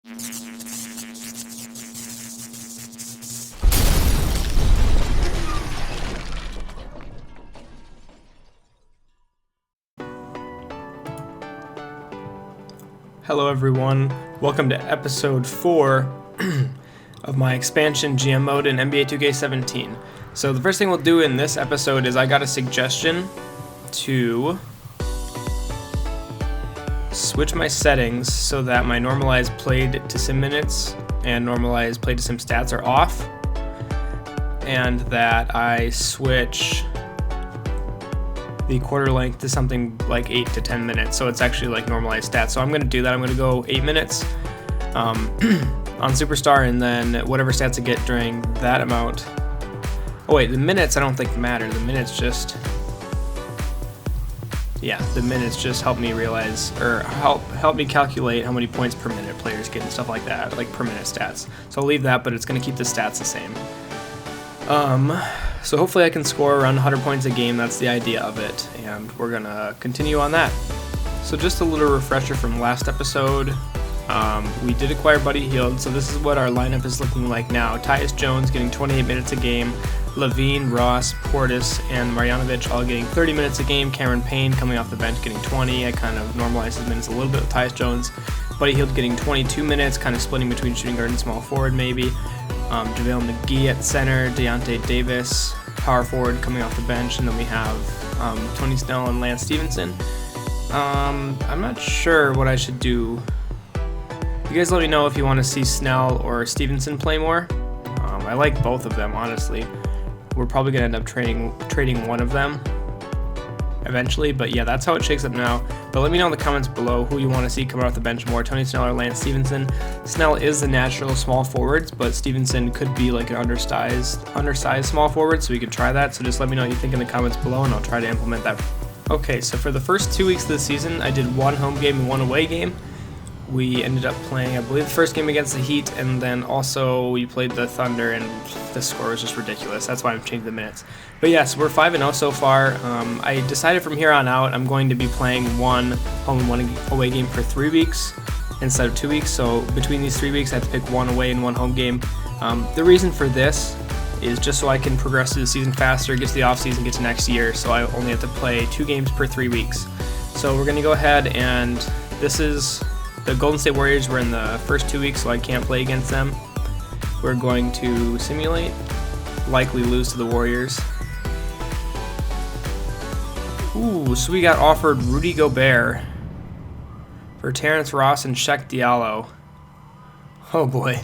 Hello everyone, welcome to episode 4 of my expansion GM mode in NBA 2K17. So the first thing we'll do in this episode is I got a suggestion to switch my settings so that my normalized played to sim minutes and normalized played to sim stats are off, and that I switch the quarter length to something like 8 to 10 minutes, so it's actually like normalized stats. So I'm going to do that. I'm going to go 8 minutes on Superstar, and then whatever stats I get during that amount. Oh wait, the minutes I don't think matter. The minutes just help me realize, or help me calculate how many points per minute players get and stuff like that, like per minute stats. So I'll leave that, but it's going to keep the stats the same. So hopefully I can score around 100 points a game. That's the idea of it, and we're gonna continue on that. So just a little refresher from last episode. We did acquire Buddy Hield, so this is what our lineup is looking like now. Tyus Jones getting 28 minutes a game, Levine, Ross, Portis, and Marjanovic all getting 30 minutes a game. Cameron Payne coming off the bench getting 20. I kind of normalized his minutes a little bit with Tyus Jones. Buddy Hield getting 22 minutes, kind of splitting between shooting guard and small forward maybe. JaVale McGee at center, Deontay Davis, power forward coming off the bench, and then we have Tony Snell and Lance Stevenson. I'm not sure what I should do. You guys let me know if you want to see Snell or Stevenson play more. I like both of them, honestly. We're probably going to end up trading one of them eventually, but yeah, that's how it shakes up now. But let me know in the comments below who you want to see come off the bench more, Tony Snell or Lance Stevenson. Snell is the natural small forwards, but Stevenson could be like an undersized small forward, so we could try that. So just let me know what you think in the comments below, and I'll try to implement that. Okay, so for the first 2 weeks of the season, I did one home game and one away game. We ended up playing, I believe, the first game against the Heat, and then also we played the Thunder, and the score was just ridiculous. That's why I've changed the minutes. But yes, we're 5-0 so far. I decided from here on out I'm going to be playing one home and one away game for 3 weeks instead of 2 weeks. So between these 3 weeks, I have to pick one away and one home game. The reason for this is just so I can progress through the season faster, get to the off season, get to next year. So I only have to play 2 games per 3 weeks. So we're going to go ahead, and this is the Golden State Warriors. Were in the first 2 weeks, so I can't play against them. We're going to simulate, likely lose to the Warriors. Ooh, so we got offered Rudy Gobert for Terrence Ross and Shaq Diallo. Oh boy,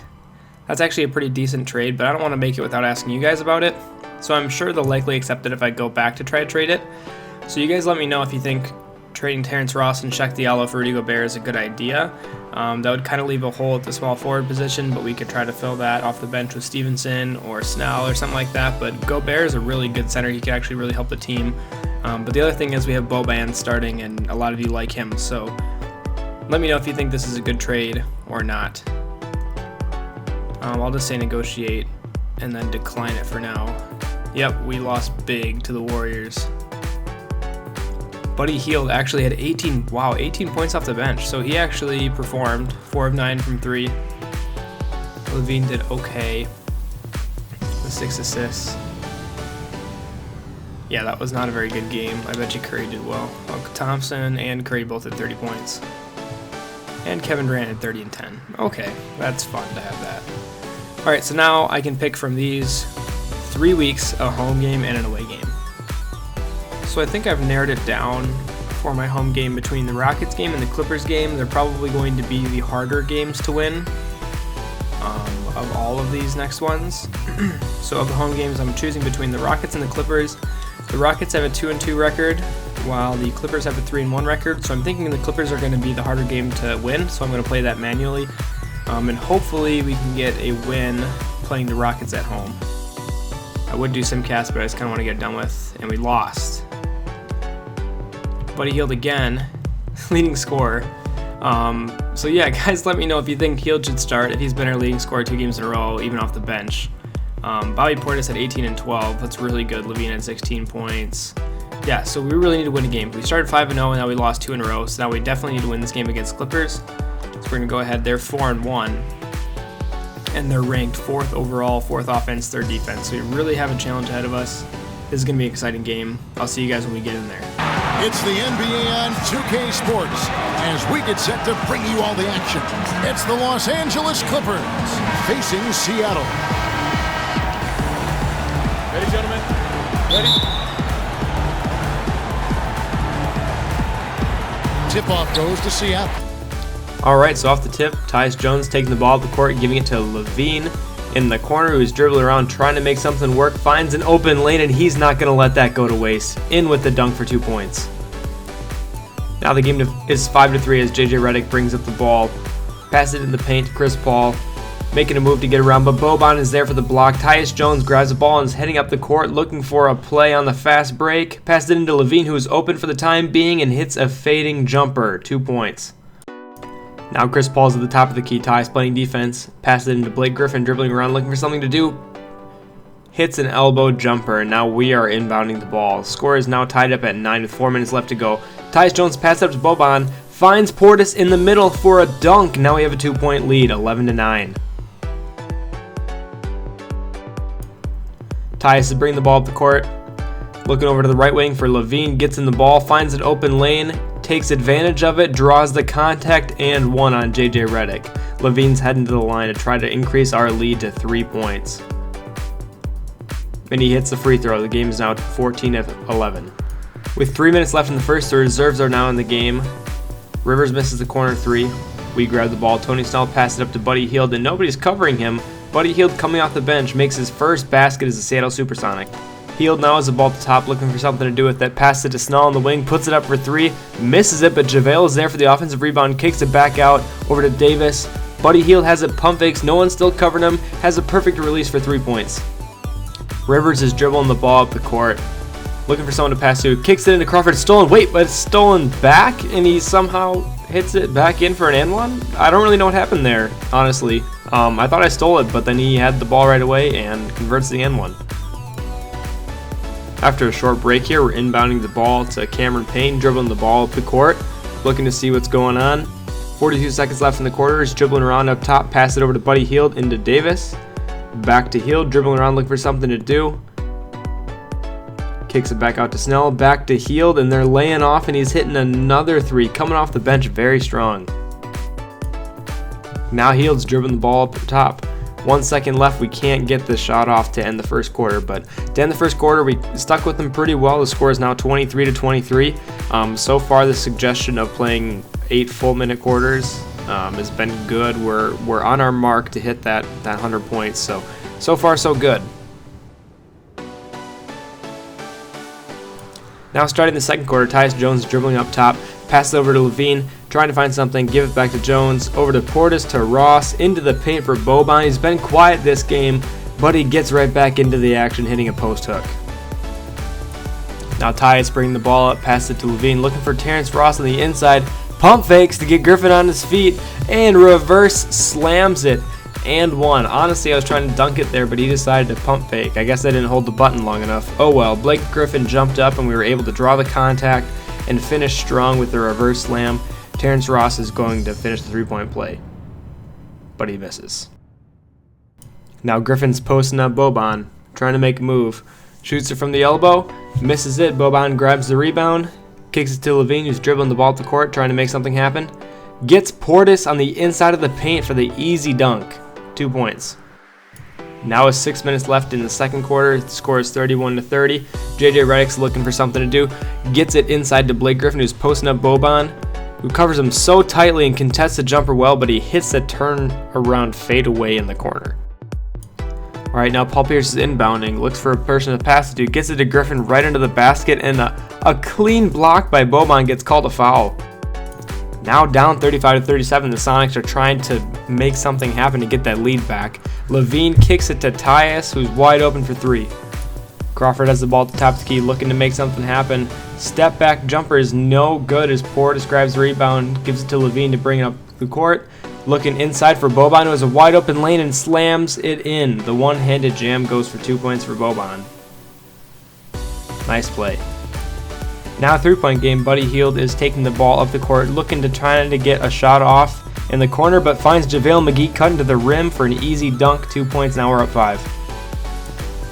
that's actually a pretty decent trade, but I don't want to make it without asking you guys about it. So I'm sure they'll likely accept it if I go back to try to trade it. So you guys let me know if you think trading Terrence Ross and Shaq Diallo for Rudy Gobert is a good idea. That would kind of leave a hole at the small forward position, but we could try to fill that off the bench with Stevenson or Snell or something like that. But Gobert is a really good center. He could actually really help the team. But the other thing is we have Boban starting, and a lot of you like him. So let me know if you think this is a good trade or not. I'll just say negotiate and then decline it for now. Yep, we lost big to the Warriors. Buddy Hield actually had 18 points off the bench, so he actually performed. 4 of 9 from 3. Levine did okay with 6 assists. Yeah, that was not a very good game. I bet you Curry did well. Thompson and Curry both had 30 points. And Kevin Durant had 30 and 10. Okay, that's fun to have that. Alright, so now I can pick from these 3 weeks, a home game and an away game. So I think I've narrowed it down for my home game between the Rockets game and the Clippers game. They're probably going to be the harder games to win of all of these next ones. So of the home games, I'm choosing between the Rockets and the Clippers. The Rockets have a 2-2 record, while the Clippers have a 3-1 record. So I'm thinking the Clippers are going to be the harder game to win, so I'm going to play that manually. And hopefully we can get a win playing the Rockets at home. I would do Simcast, but I just kind of want to get it done with, and we lost. Buddy Hield again, leading scorer. So yeah, guys, let me know if you think Hield should start, if he's been our leading scorer 2 games in a row, even off the bench. Bobby Portis had 18 and 12. That's really good. Levine had 16 points. Yeah, so we really need to win a game. We started 5-0, and now we lost 2 in a row, so now we definitely need to win this game against Clippers. So we're we're going to go ahead. They're 4-1, and they're ranked 4th overall, 4th offense, 3rd defense. So we really have a challenge ahead of us. This is going to be an exciting game. I'll see you guys when we get in there. It's the NBA on 2K Sports as we get set to bring you all the action. It's the Los Angeles Clippers facing Seattle. Ready, gentlemen? Ready? Tip-off goes to Seattle. All right, so off the tip, Tyus Jones taking the ball up the court, giving it to Levine in the corner, who's dribbling around trying to make something work, finds an open lane, and he's not going to let that go to waste. In with the dunk for 2 points. Now the game is 5-3 as JJ Redick brings up the ball, passes it in the paint to Chris Paul, making a move to get around, but Boban is there for the block. Tyus Jones grabs the ball and is heading up the court looking for a play on the fast break. Passes it into Levine, who is open for the time being, and hits a fading jumper. 2 points. Now Chris Paul's at the top of the key. Tyus playing defense. Passes it into Blake Griffin, dribbling around looking for something to do. Hits an elbow jumper, and now we are inbounding the ball. Score is now tied up at 9 with 4 minutes left to go. Tyus Jones passes up to Boban, finds Portis in the middle for a dunk. Now we have a 2-point lead, 11-9. Tyus is bringing the ball up the court, looking over to the right wing for Levine, gets in the ball, finds an open lane, takes advantage of it, draws the contact, and one on JJ Redick. Levine's heading to the line to try to increase our lead to 3 points. And he hits the free throw. The game is now 14-11. With 3 minutes left in the first, the reserves are now in the game. Rivers misses the corner 3. We grab the ball. Tony Snell passes it up to Buddy Hield, and nobody's covering him. Buddy Hield, coming off the bench, makes his first basket as a Seattle Supersonic. Hield now has the ball at the top, looking for something to do with it. Passes it to Snell on the wing, puts it up for 3, misses it, but JaVale is there for the offensive rebound, kicks it back out over to Davis. Buddy Hield has it, pump fakes, no one's still covering him, has a perfect release for 3 points. Rivers is dribbling the ball up the court, looking for someone to pass to, kicks it into Crawford, stolen, wait, but it's stolen back, and he somehow hits it back in for an and one? I don't really know what happened there, honestly. I thought I stole it, but then he had the ball right away and converts the and one. After a short break here, we're inbounding the ball to Cameron Payne, dribbling the ball up the court, looking to see what's going on. 42 seconds left in the quarter, he's dribbling around up top, pass it over to Buddy Hield into Davis. Back to Hield, dribbling around looking for something to do. Kicks it back out to Snell, back to Hield, and they're laying off, and he's hitting another 3, coming off the bench very strong. Now Hield's dribbling the ball up the top. 1 second left, we can't get the shot off to end the first quarter, but to end the first quarter, we stuck with them pretty well. The score is now 23-23. So far, the suggestion of playing 8 full-minute quarters has been good. We're on our mark to hit that 100 points, so far so good. Now starting the second quarter, Tyus Jones dribbling up top, passes over to Levine, trying to find something, give it back to Jones, over to Portis, to Ross, into the paint for Boban. He's been quiet this game, but he gets right back into the action, hitting a post hook. Now Tyus bringing the ball up, passes it to Levine, looking for Terrence Ross on the inside, pump fakes to get Griffin on his feet, and reverse slams it, and one. Honestly, I was trying to dunk it there, but he decided to pump fake. I guess I didn't hold the button long enough. Oh well, Blake Griffin jumped up, and we were able to draw the contact and finish strong with the reverse slam. Terrence Ross is going to finish the 3-point play, but he misses. Now Griffin's posting up Boban, trying to make a move. Shoots it from the elbow, misses it. Boban grabs the rebound, kicks it to Levine, who's dribbling the ball up the court, trying to make something happen. Gets Portis on the inside of the paint for the easy dunk. 2 points. Now with 6 minutes left in the second quarter, the score is 31-30. JJ Redick's looking for something to do. Gets it inside to Blake Griffin, who's posting up Boban, who covers him so tightly and contests the jumper well, but he hits the turn around fade away in the corner. Alright, now Paul Pierce is inbounding, looks for a person to pass it to, gets it to Griffin right into the basket, and a clean block by Boban gets called a foul. Now down 35-37, the Sonics are trying to make something happen to get that lead back. Levine kicks it to Tyus, who's wide open for 3. Crawford has the ball at the top of the key, looking to make something happen. Step back jumper is no good as Portis grabs the rebound, gives it to Levine to bring it up the court. Looking inside for Boban, who has a wide open lane and slams it in. The one-handed jam goes for 2 points for Boban. Nice play. Now 3-point game, Buddy Hield is taking the ball up the court, looking to try to get a shot off in the corner, but finds JaVale McGee cutting to the rim for an easy dunk, 2 points, now we're up 5.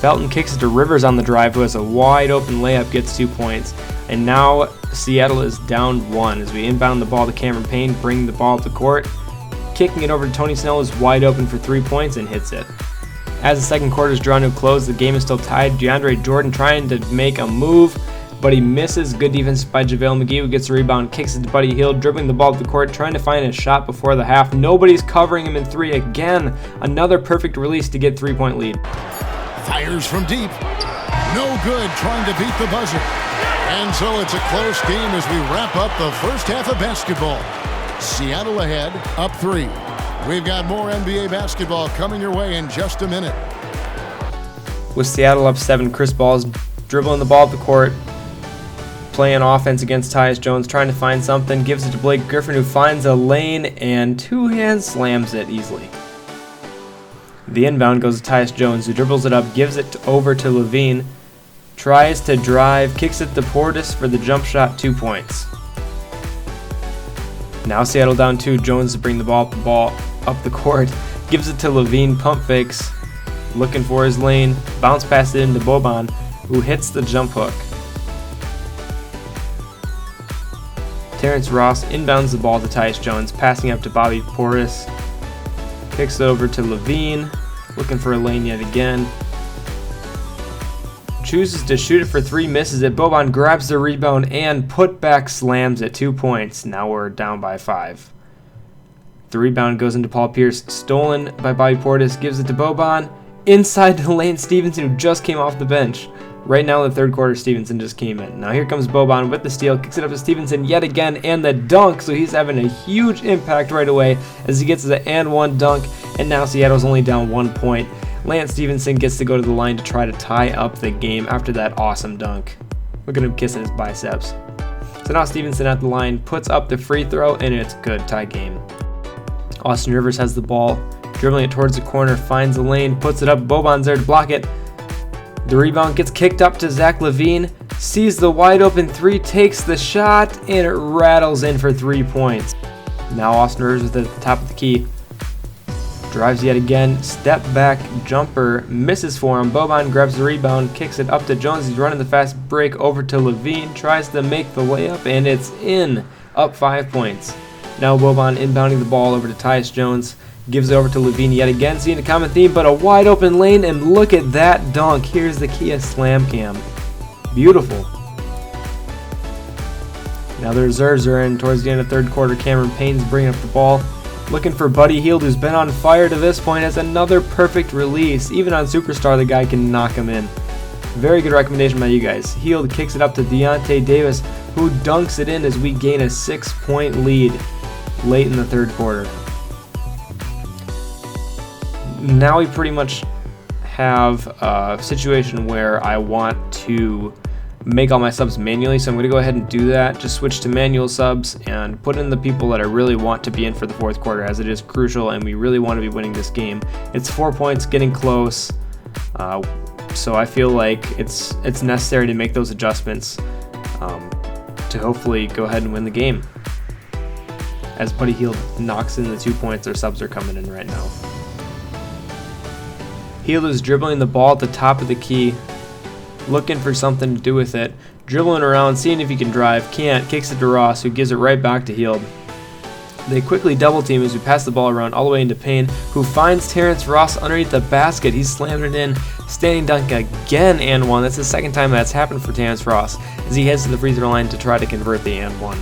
Felton kicks it to Rivers on the drive, who has a wide open layup, gets 2 points. And now Seattle is down 1 as we inbound the ball to Cameron Payne, bring the ball up the court. Kicking it over to Tony Snell is wide open for 3 points and hits it. As the second quarter is drawn to a close, the game is still tied. DeAndre Jordan trying to make a move, but he misses. Good defense by JaVale McGee, who gets the rebound, kicks it to Buddy Hield, dribbling the ball up the court, trying to find a shot before the half. Nobody's covering him in 3 again. Another perfect release to get 3-point lead. Fires from deep. No good, trying to beat the buzzer. And so it's a close game as we wrap up the first half of basketball. Seattle ahead, up 3. We've got more NBA basketball coming your way in just a minute. With Seattle up 7, Chris Ball's dribbling the ball up the court, playing offense against Tyus Jones, trying to find something, gives it to Blake Griffin, who finds a lane and two-hand slams it easily. The inbound goes to Tyus Jones, who dribbles it up, gives it over to Levine, tries to drive, kicks it to Portis for the jump shot, 2 points. Now Seattle down 2, Jones to bring the ball up the court, gives it to Levine, pump fakes, looking for his lane, bounce pass it into Boban, who hits the jump hook. Terrence Ross inbounds the ball to Tyus Jones, passing up to Bobby Portis, kicks it over to Levine, looking for a lane yet again. Chooses to shoot it for 3, misses it. Boban grabs the rebound and putback slams it, 2 points. Now we're down by 5. The rebound goes into Paul Pierce, stolen by Bobby Portis, gives it to Boban. Inside the lane, Stevenson, who just came off the bench. Right now in the third quarter, Stevenson just came in. Now here comes Boban with the steal, kicks it up to Stevenson yet again, and the dunk, so he's having a huge impact right away as he gets the and 1 dunk, and now Seattle's only down 1 point. Lance Stevenson gets to go to the line to try to tie up the game after that awesome dunk. Look at him kissing his biceps. So now Stevenson at the line, puts up the free throw, and it's good, tie game. Austin Rivers has the ball, dribbling it towards the corner, finds the lane, puts it up, Boban's there to block it. The rebound gets kicked up to Zach LaVine, sees the wide open 3, takes the shot, and it rattles in for 3 points. Now Austin Rivers at the top of the key. Drives yet again, step back jumper, misses for him. Boban grabs the rebound, kicks it up to Jones. He's running the fast break over to Levine, tries to make the layup, and it's in, up 5 points. Now Boban inbounding the ball over to Tyus Jones, gives it over to Levine yet again, seeing a common theme, but a wide open lane, and look at that dunk. Here's the Kia Slam Cam. Beautiful. Now the reserves are in towards the end of the third quarter. Cameron Payne's bringing up the ball, looking for Buddy Hield, who's been on fire to this point, has another perfect release. Even on Superstar, the guy can knock him in. Very good recommendation by you guys. Hield kicks it up to Deontay Davis, who dunks it in as we gain a 6-point lead late in the third quarter. Now we pretty much have a situation where I want to make all my subs manually, so I'm going to go ahead and do that. Just switch to manual subs and put in the people that I really want to be in for the fourth quarter, as it is crucial and we really want to be winning this game. It's 4 points, getting close, so I feel like it's necessary to make those adjustments to hopefully go ahead and win the game. As Buddy Hield knocks in the 2 points, their subs are coming in right now. Hield is dribbling the ball at the top of the key, looking for something to do with it, dribbling around, seeing if he can drive, can't, kicks it to Ross, who gives it right back to Hield. They quickly double team as we pass the ball around all the way into Payne, who finds Terrence Ross underneath the basket. He's slammed it in, standing dunk again and 1. That's the second time that's happened for Terrence Ross, as he heads to the free throw line to try to convert the and 1.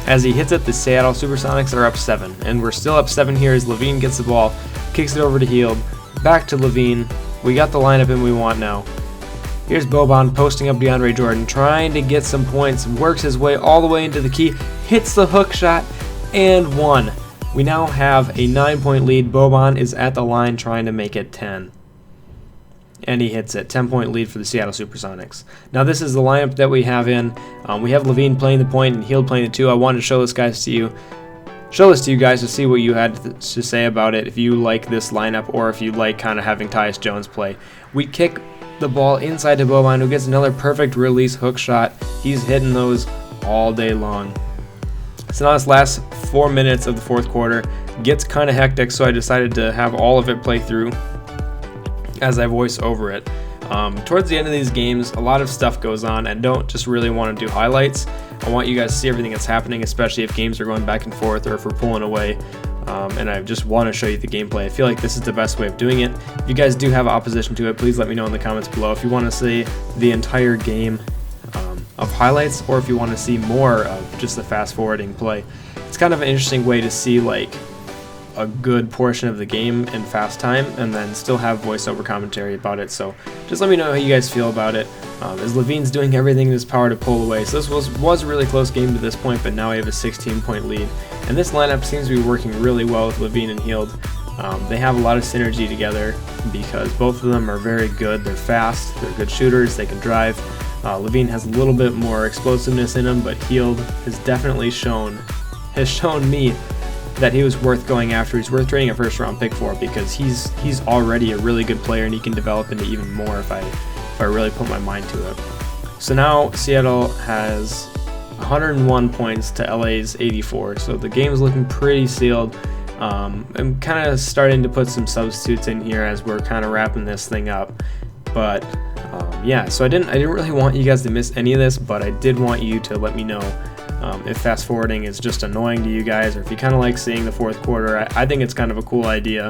As he hits it, the Seattle Supersonics are up 7, and we're still up 7 here as Levine gets the ball, kicks it over to Hield, back to Levine. We got the lineup in we want now. Here's Boban posting up DeAndre Jordan, trying to get some points, works his way all the way into the key, hits the hook shot, and 1. We now have a 9-point lead. Boban is at the line trying to make it 10. And he hits it. 10-point lead for the Seattle Supersonics. Now this is the lineup that we have in. We have Levine playing the point and Hield playing the 2. I wanted to show this to you guys to see what you had to say about it, if you like this lineup or if you like kind of having Tyus Jones play. We kick the ball inside to Boban, who gets another perfect release hook shot. He's hitting those all day long. So now this last 4 minutes of the fourth quarter gets kind of hectic, so I decided to have all of it play through as I voice over it. Towards the end of these games, a lot of stuff goes on. I don't just really want to do highlights. I want you guys to see everything that's happening, especially if games are going back and forth or if we're pulling away. And I just want to show you the gameplay. I feel like this is the best way of doing it. If you guys do have opposition to it, please let me know in the comments below if you want to see the entire game of highlights, or if you want to see more of just the fast forwarding play. It's kind of an interesting way to see like a good portion of the game in fast time and then still have voiceover commentary about it. So just let me know how you guys feel about it. As Levine's doing everything in his power to pull away. So this was a really close game to this point, but now we have a 16-point lead. And this lineup seems to be working really well with Levine and Hield. They have a lot of synergy together because both of them are very good. They're fast, they're good shooters, they can drive. Levine has a little bit more explosiveness in him, but Hield has definitely shown me that he was worth going after. He's worth trading a first-round pick for because he's already a really good player and he can develop into even more if I really put my mind to it. So now Seattle has 101 points to LA's 84, so the game's looking pretty sealed. I'm kind of starting to put some substitutes in here as we're kind of wrapping this thing up, but yeah, so I didn't really want you guys to miss any of this, but I did want you to let me know if fast forwarding is just annoying to you guys, or if you kind of like seeing the fourth quarter. I think it's kind of a cool idea,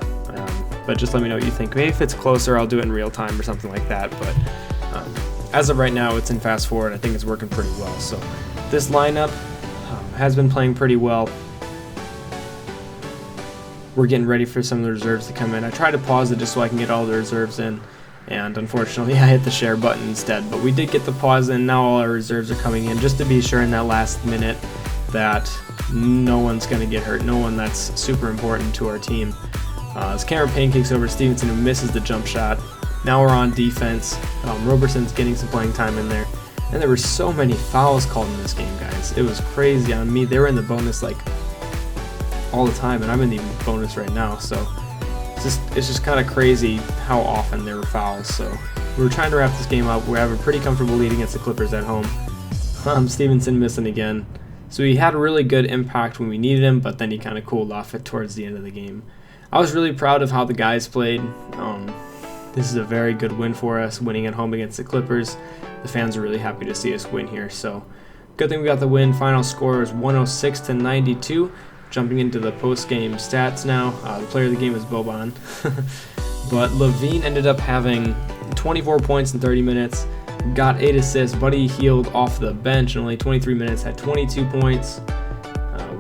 but just let me know what you think. Maybe if it's closer, I'll do it in real time or something like that, but as of right now, it's in fast forward. I think it's working pretty well. So this lineup has been playing pretty well. We're getting ready for some of the reserves to come in. I tried to pause it just so I can get all the reserves in, and unfortunately I hit the share button instead, but we did get the pause in. Now all our reserves are coming in just to be sure in that last minute that no one's going to get hurt, no one that's super important to our team. As Cameron Payne kicks over Stevenson, who misses the jump shot. Now we're on defense. Roberson's getting some playing time in there, and there were so many fouls called in this game, guys. It was crazy on me. They were in the bonus like all the time, and I'm in the bonus right now, so it's just kind of crazy how often there were fouls. So we're trying to wrap this game up. We have a pretty comfortable lead against the Clippers at home. Stevenson missing again. So he had a really good impact when we needed him, but then he kind of cooled off it towards the end of the game. I was really proud of how the guys played. This is a very good win for us, winning at home against the Clippers. The fans are really happy to see us win here. So good thing we got the win. Final score is 106-92. Jumping into the post-game stats now, the player of the game is Boban. But Levine ended up having 24 points in 30 minutes, got 8 assists. Buddy Hield off the bench in only 23 minutes, had 22 points,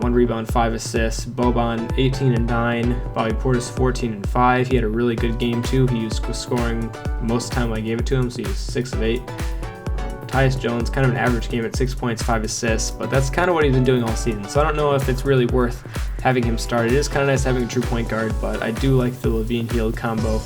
1 rebound, 5 assists. Boban 18 and 9, Bobby Portis 14 and 5. He had a really good game too. He was scoring most of the time I gave it to him, so he was 6 of 8. Tyus Jones, kind of an average game at 6 points, 5 assists, but that's kind of what he's been doing all season. So I don't know if it's really worth having him start. It is kind of nice having a true point guard, but I do like the Levine-Hield combo.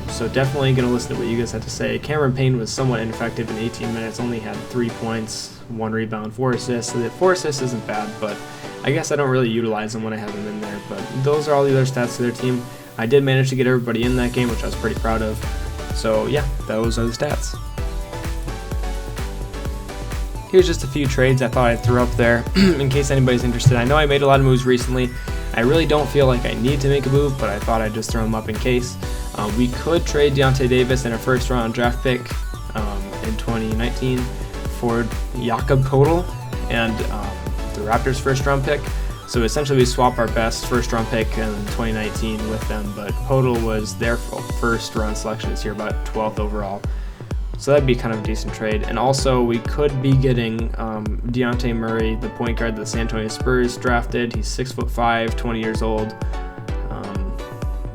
So definitely going to listen to what you guys had to say. Cameron Payne was somewhat ineffective in 18 minutes, only had 3 points, 1 rebound, 4 assists. So the 4 assists isn't bad, but I guess I don't really utilize him when I have him in there. But those are all the other stats to their team. I did manage to get everybody in that game, which I was pretty proud of. So yeah, those are the stats. Here's just a few trades I thought I'd throw up there in case anybody's interested. I know I made a lot of moves recently. I really don't feel like I need to make a move, but I thought I'd just throw them up in case. We could trade Deontay Davis and a first-round draft pick in 2019 for Jakob Poeltl and the Raptors' first-round pick. So essentially we swap our best first-round pick in 2019 with them, but Poeltl was their first-round selection this year, about 12th overall. So that'd be kind of a decent trade. And also, we could be getting Dejounte Murray, the point guard that the San Antonio Spurs drafted. He's 6'5", 20 years old.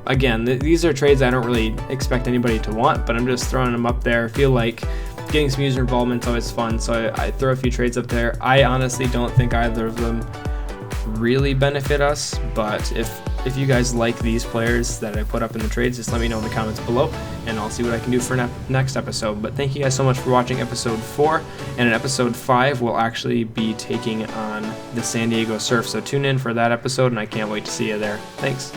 Again, these are trades I don't really expect anybody to want, but I'm just throwing them up there. I feel like getting some user involvement is always fun, so I throw a few trades up there. I honestly don't think either of them really benefit us, but if you guys like these players that I put up in the trades, just let me know in the comments below, and I'll see what I can do for next episode. But thank you guys so much for watching episode 4, and in episode 5, we'll actually be taking on the San Diego Surf, so tune in for that episode, and I can't wait to see you there. Thanks.